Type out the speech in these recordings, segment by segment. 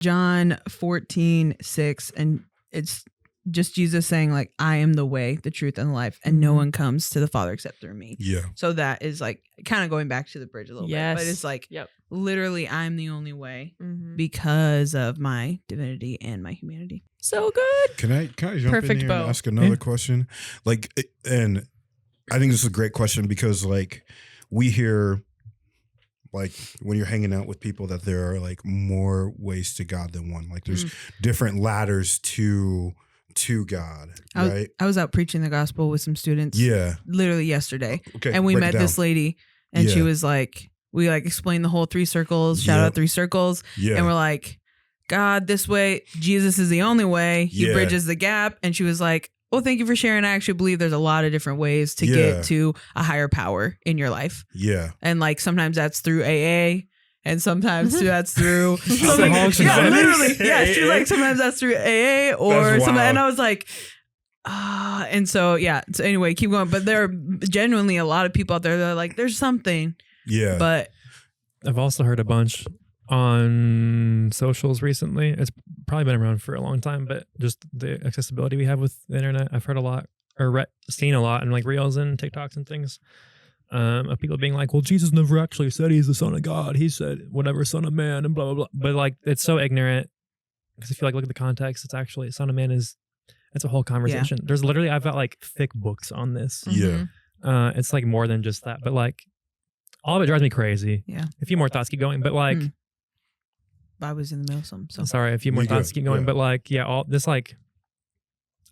John 14:6, and it's just Jesus saying like, I am the way, the truth, and the life, and no one comes to the Father except through me. Yeah. So that is like kind of going back to the bridge a little bit, but it's like literally I'm the only way because of my divinity and my humanity. So good. Can I jump Perfect in here bow. and ask another question? Like, and I think this is a great question because like we hear like when you're hanging out with people that there are like more ways to God than one. Like there's different ladders to God, right? I was out preaching the gospel with some students. Yeah. Literally yesterday. Okay. And we met this lady and she was like, we like explained the whole 3 circles, shout out 3 circles. Yeah. And we're like, God this way, Jesus is the only way. He bridges the gap. And she was like, well, thank you for sharing. I actually believe there's a lot of different ways to get to a higher power in your life. Yeah. And like sometimes that's through AA. And sometimes that's through literally. Yeah, she's like, sometimes that's through AA or something. And I was like, and so, so anyway, keep going. But there are genuinely a lot of people out there that are like, there's something. Yeah. But I've also heard a bunch on socials recently. It's probably been around for a long time, but just the accessibility we have with the internet, I've heard a lot or seen a lot in like reels and TikToks and things. Of people being like, well, Jesus never actually said he's the son of God. He said whatever, son of man and blah, blah, blah. But like, it's so ignorant because if you like look at the context, it's actually son of man it's a whole conversation. Yeah. There's literally, I've got like thick books on this. Yeah. It's like more than just that, but like all of it drives me crazy. Yeah. A few more thoughts keep going, but like, I was in the middle of something. So. Sorry, a few more thoughts keep going, but like, all this like,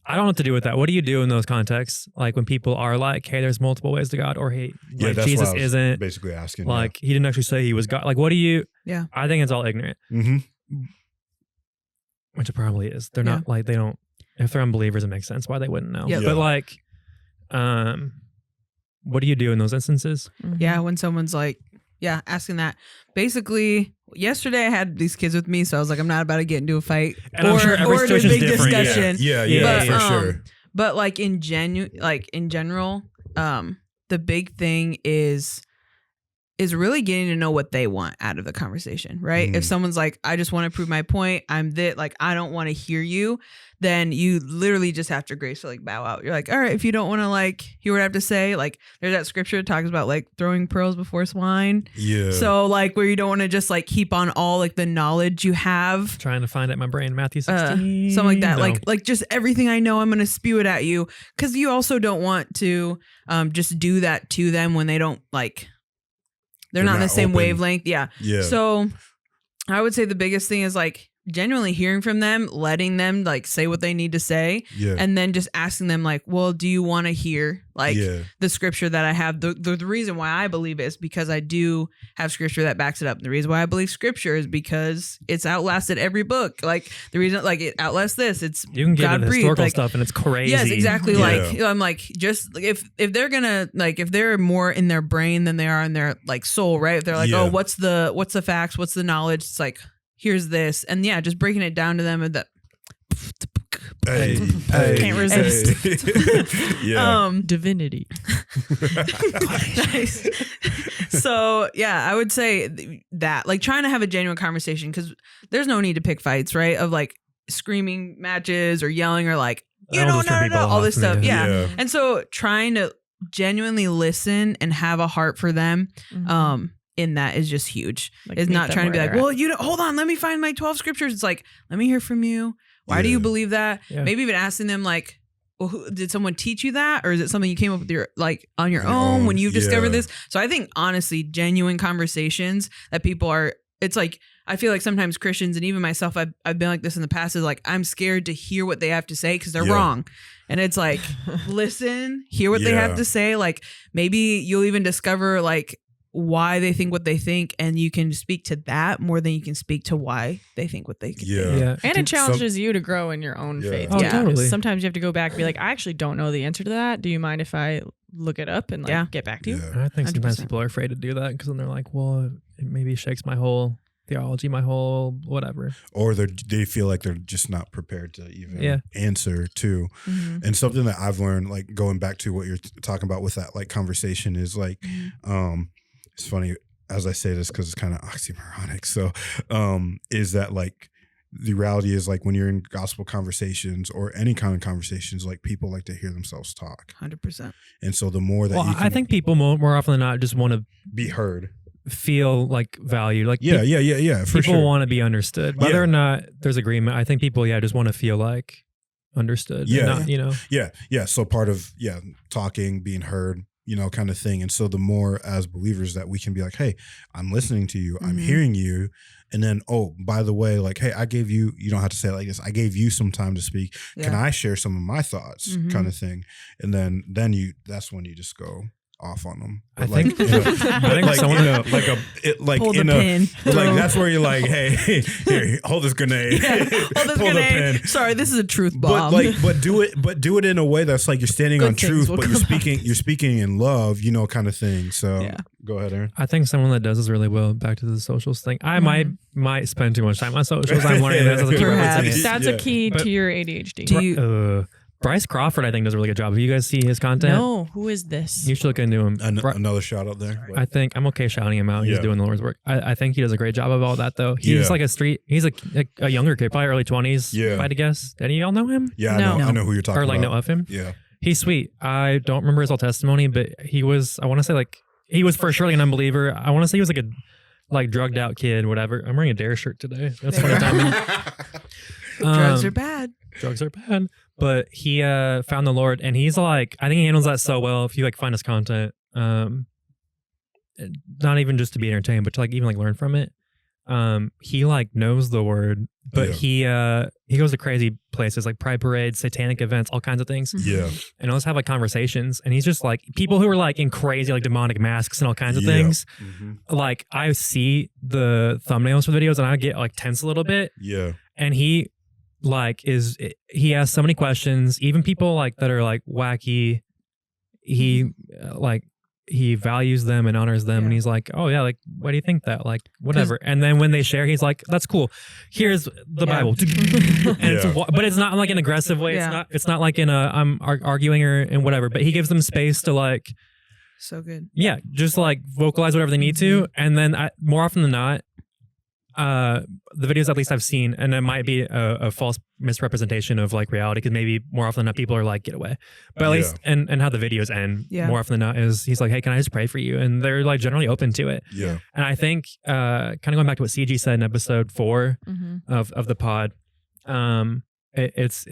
I don't know what to do with that. What do you do in those contexts? Like when people are like, hey, there's multiple ways to God, or hey, like Jesus isn't basically asking. Like he didn't actually say he was God. Like, what do you? Yeah. I think it's all ignorant. Which it probably is. They're not like, they don't, if they're unbelievers, it makes sense why they wouldn't know. Yeah. But like, what do you do in those instances? Yeah. When someone's like, asking that. Basically, yesterday I had these kids with me, so I was like, I'm not about to get into a fight and or a big discussion. Yeah, for sure. But like in general, the big thing is really getting to know what they want out of the conversation, right? If someone's like, I just want to prove my point, I'm like, I don't want to hear you, then you literally just have to gracefully bow out. You're like, all right, if you don't want to like hear what I have to say, like there's that scripture that talks about like throwing pearls before swine. Yeah. So like where you don't want to just like keep on all like the knowledge you have. Trying to find it in my brain, Matthew 16. Something like that. No. Like just everything I know, I'm going to spew it at you. Cause you also don't want to just do that to them when they don't like, they're not in the same wavelength. Yeah. So I would say the biggest thing is like genuinely hearing from them, letting them like say what they need to say. And then just asking them like, well, do you want to hear like the scripture that I have? The reason why I believe it is because I do have scripture that backs it up. The reason why I believe scripture is because it's outlasted every book. Like the reason like it outlasts this, it's you can get God into breathed, historical like, stuff and it's crazy. Yes, exactly. Like I'm like, just if they're gonna like if they're more in their brain than they are in their like soul, right? If they're like, oh, what's the facts? What's the knowledge? It's like, here's this. And just breaking it down to them and that can't resist. Divinity. Nice. So I would say that like trying to have a genuine conversation, because there's no need to pick fights, right? Of like screaming matches or yelling or like, no, all this stuff. Yeah. And so trying to genuinely listen and have a heart for them. In that is just huge. Like is not trying to be like, well, hold on, let me find my 12 scriptures. It's like, let me hear from you. Why do you believe that? Maybe even asking them like, well, did someone teach you that? Or is it something you came up with on your own when you've discovered this? So I think honestly, genuine conversations that people are, it's like, I feel like sometimes Christians and even myself, I've been like this in the past, is like, I'm scared to hear what they have to say because they're wrong. And it's like, listen, hear what they have to say. Like maybe you'll even discover like, why they think what they think, and you can speak to that more than you can speak to why they think what they think. And it challenges you to grow in your own faith. Totally. Sometimes you have to go back and be like, I actually don't know the answer to that. Do you mind if I look it up and like get back to you? I think sometimes people are afraid to do that because then they're like, well, it maybe shakes my whole theology, my whole whatever. Or they feel like they're just not prepared to even answer too. And something that I've learned, like going back to what you're talking about with that like conversation, is like, it's funny as I say this because it's kind of oxymoronic. So, is that like the reality is like when you're in gospel conversations or any kind of conversations, like people like to hear themselves talk. 100%. And so the more that you can I think people more often than not just want to be heard, feel like valued. Like yeah. For people sure. want to be understood, whether or not there's agreement. I think people, just want to feel like understood. Yeah. And not, Yeah. So part of, talking, being heard, kind of thing. And so the more as believers that we can be like, hey, I'm listening to you, I'm hearing you. And then, oh, by the way, like, hey, I gave you don't have to say it like this. I gave you some time to speak. Yeah. Can I share some of my thoughts kind of thing? And then that's when you just go off on them. But I think Pull the pin. Like that's where you're like, hey, here, hold this grenade. Yeah, hold this Pull grenade. the pin. Sorry, this is a truth bomb. But do it in a way that's like you're standing on truth, but you're speaking in love, kind of thing. So go ahead, Aaron. I think someone that does this really well. Back to the socials thing. I might spend too much time on socials. I'm learning this as a key. That's a key to your ADHD. Do you? Bryce Crawford, I think, does a really good job. Have you guys seen his content? No, who is this? You should look into him. Another shout out there. I think I'm okay shouting him out. He's doing the Lord's work. I think he does a great job of all that, though. He's like he's a younger kid, probably early 20s, if I had to guess. Any of y'all know him? Yeah, I know who you're talking about. Or like know of him? Yeah. He's sweet. I don't remember his whole testimony, but he was, I want to say he was for sure like an unbeliever. I want to say he was like a drugged out kid, whatever. I'm wearing a Dare shirt today. That's funny timing. Drugs are bad. Drugs are bad. But he found the Lord, and he's like, I think he handles that so well. If you find his content, not even just to be entertained, but to even learn from it. He knows the word, but he goes to crazy places like pride parades, satanic events, all kinds of things. Yeah, and he'll just have conversations, and he's just people who are in crazy demonic masks and all kinds of things. I see the thumbnails for the videos, and I get tense a little bit. Yeah, and he he asks so many questions, even people that are wacky. He values them and honors them, and he's like, oh yeah, why do you think that, whatever. And then when they share, he's like, that's cool, here's the Bible. And but it's not an aggressive way. It's not like in a I'm arguing or and whatever, but he gives them space to so good. Yeah, just vocalize whatever they need to. And then more often than not, the videos at least I've seen, and it might be a false misrepresentation of reality, because maybe more often than not people are get away, but at least and how the videos end more often than not is he's like, hey, can I just pray for you? And they're generally open to it. Yeah. And I think kind of going back to what CG said in episode 4 of the pod, it's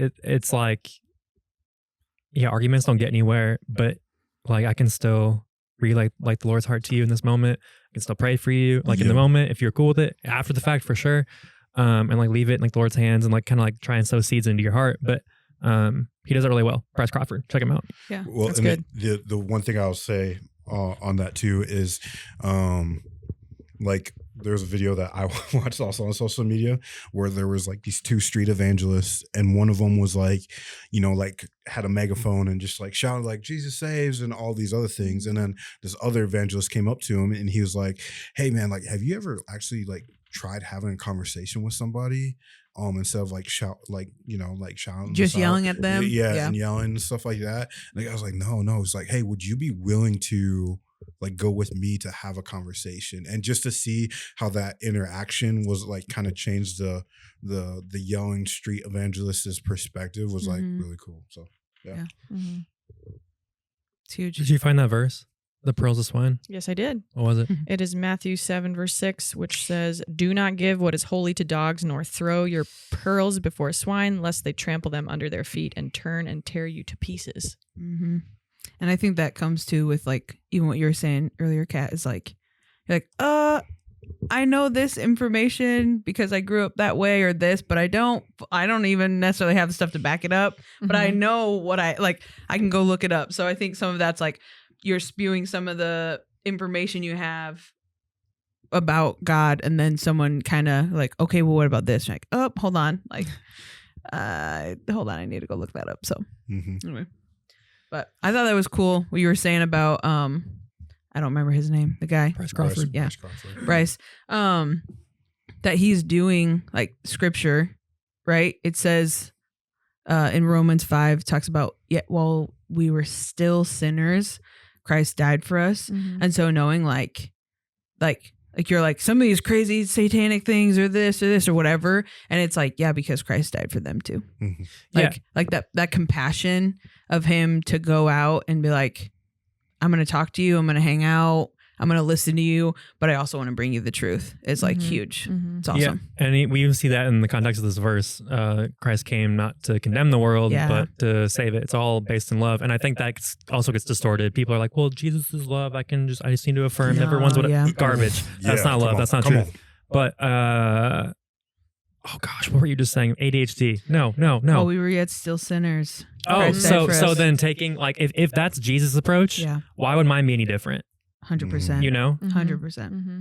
arguments don't get anywhere, but I can still relay the Lord's heart to you in this moment. I can still pray for you in the moment if you're cool with it. After the fact, for sure, and leave it in the Lord's hands and kind of try and sow seeds into your heart. But he does it really well. Bryce Crawford, check him out. Yeah, well, that's good. The one thing I'll say on that too is there's a video that I watched also on social media where there was these two street evangelists, and one of them was had a megaphone and just shouted Jesus saves and all these other things. And then this other evangelist came up to him and he was like, hey man, have you ever actually tried having a conversation with somebody instead of shouting, just yelling at them? Yeah, and yelling and stuff like that. And the guy was like, no. It's like, hey, would you be willing to go with me to have a conversation? And just to see how that interaction was kind of changed the yelling street evangelist's perspective was really cool. So yeah. It's huge. Did you find that verse? The pearls of swine? Yes, I did. What was it? It is Matthew 7 verse 6, which says, do not give what is holy to dogs, nor throw your pearls before swine, lest they trample them under their feet and turn and tear you to pieces. Mm-hmm. And I think that comes to with even what you were saying earlier, Kat, is you're I know this information because I grew up that way or this, but I don't even necessarily have the stuff to back it up, but I know what I can go look it up. So I think some of that's you're spewing some of the information you have about God, and then someone kind of okay, well, what about this? Oh, hold on. Hold on, I need to go look that up. So anyway. But I thought that was cool what you were saying about I don't remember his name, the guy. Bryce Crawford. Yeah. Bryce Crawford. Bryce. That he's doing scripture, right? It says in Romans 5 talks about yet while we were still sinners, Christ died for us. And so knowing Like you're like, some of these crazy satanic things or this or whatever. And it's like, yeah, because Christ died for them too. Mhm. Like that compassion of him to go out and be like, I'm going to talk to you. I'm going to hang out. I'm going to listen to you, but I also want to bring you the truth. It's like huge. It's awesome. Yeah. And we even see that in the context of this verse. Christ came not to condemn the world, but to save it. It's all based in love. And I think that also gets distorted. People are like, well, Jesus is love. I just need to affirm everyone's garbage. That's not love. That's not true. But, oh gosh, what were you just saying? ADHD. No. Oh, we were yet still sinners. Oh, so then taking like, if that's Jesus' approach, why would mine be any different? 100%. You know? 100%.